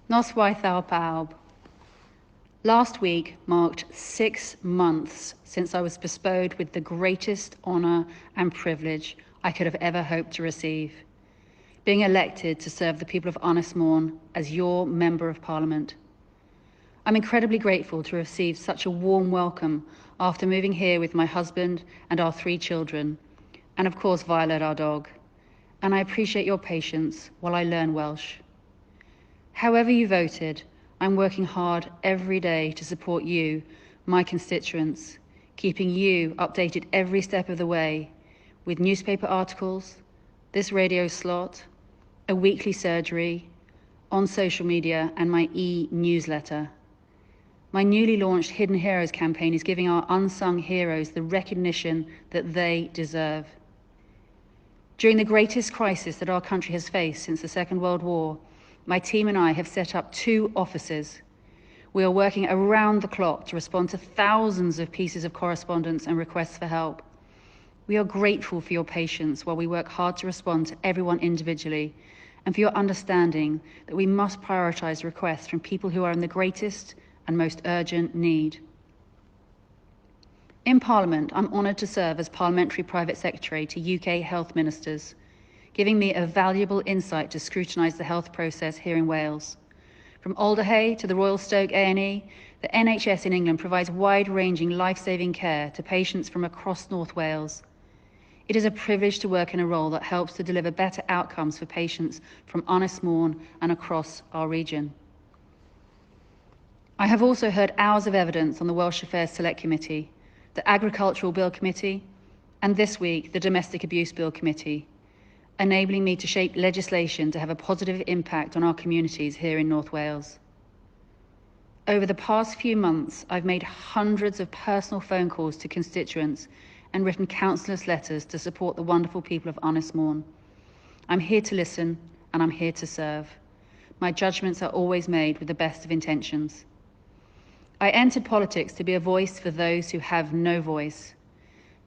Noswaith our Paub. Last week marked 6 months since I was bestowed with the greatest honour and privilege I could have ever hoped to receive, being elected to serve the people of Ynys as your Member of Parliament. I'm incredibly grateful to receive such a warm welcome after moving here with my husband and our 3 children, and of course Violet, our dog, and I appreciate your patience while I learn Welsh. However you voted, I'm working hard every day to support you, my constituents, keeping you updated every step of the way with newspaper articles, this radio slot, a weekly surgery, on social media, and my e-newsletter. My newly launched Hidden Heroes campaign is giving our unsung heroes the recognition that they deserve. During the greatest crisis that our country has faced since the Second World War, my team and I have set up 2 offices. We are working around the clock to respond to thousands of pieces of correspondence and requests for help. We are grateful for your patience while we work hard to respond to everyone individually, and for your understanding that we must prioritise requests from people who are in the greatest and most urgent need. In Parliament, I'm honoured to serve as Parliamentary Private Secretary to UK Health Ministers, giving me a valuable insight to scrutinise the health process here in Wales. From Alderhay to the Royal Stoke A&E, the NHS in England provides wide-ranging life-saving care to patients from across North Wales. It is a privilege to work in a role that helps to deliver better outcomes for patients from Ynys and across our region. I have also heard hours of evidence on the Welsh Affairs Select Committee, the Agricultural Bill Committee, and this week the Domestic Abuse Bill Committee, enabling me to shape legislation to have a positive impact on our communities here in North Wales. Over the past few months, I've made hundreds of personal phone calls to constituents and written countless letters to support the wonderful people of Ynys Môn. I'm here to listen, and I'm here to serve. My judgments are always made with the best of intentions. I entered politics to be a voice for those who have no voice.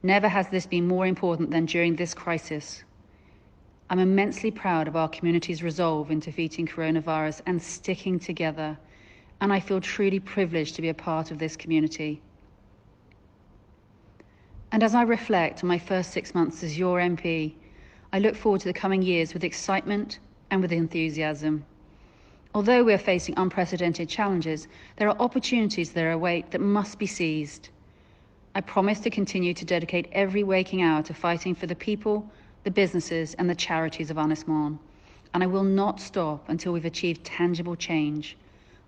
Never has this been more important than during this crisis. I'm immensely proud of our community's resolve in defeating coronavirus and sticking together, and I feel truly privileged to be a part of this community. And as I reflect on my first 6 months as your MP, I look forward to the coming years with excitement and with enthusiasm. Although we are facing unprecedented challenges, there are opportunities that await that must be seized. I promise to continue to dedicate every waking hour to fighting for the people, the businesses and the charities of Ynys Môn, and I will not stop until we've achieved tangible change,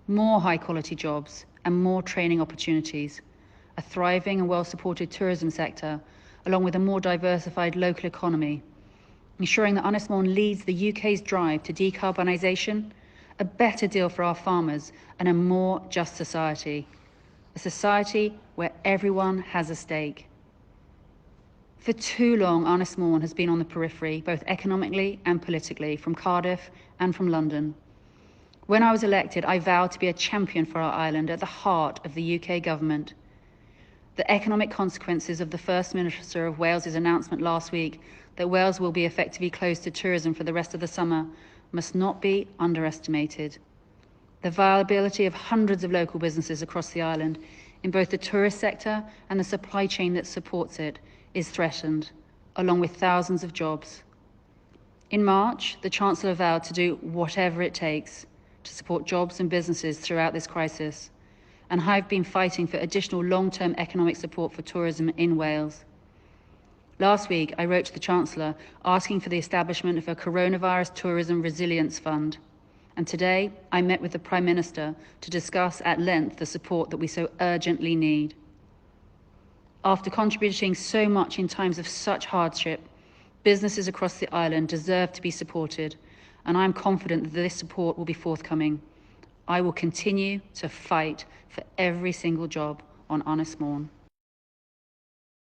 more high-quality jobs and more training opportunities, a thriving and well-supported tourism sector, along with a more diversified local economy, ensuring that Ynys Môn leads the UK's drive to decarbonisation, a better deal for our farmers and a more just society, a society where everyone has a stake. For too long, Ynys Môn has been on the periphery, both economically and politically, from Cardiff and from London. When I was elected, I vowed to be a champion for our island at the heart of the UK government. The economic consequences of the First Minister of Wales's announcement last week that Wales will be effectively closed to tourism for the rest of the summer must not be underestimated. The viability of hundreds of local businesses across the island, in both the tourist sector and the supply chain that supports it, is threatened, along with thousands of jobs. In March, the Chancellor vowed to do whatever it takes to support jobs and businesses throughout this crisis, and I've been fighting for additional long-term economic support for tourism in Wales. Last week, I wrote to the Chancellor asking for the establishment of a coronavirus tourism resilience fund, and today I met with the Prime Minister to discuss at length the support that we so urgently need. After contributing so much in times of such hardship, businesses across the island deserve to be supported, and I am confident that this support will be forthcoming. I will continue to fight for every single job on Ynys Môn.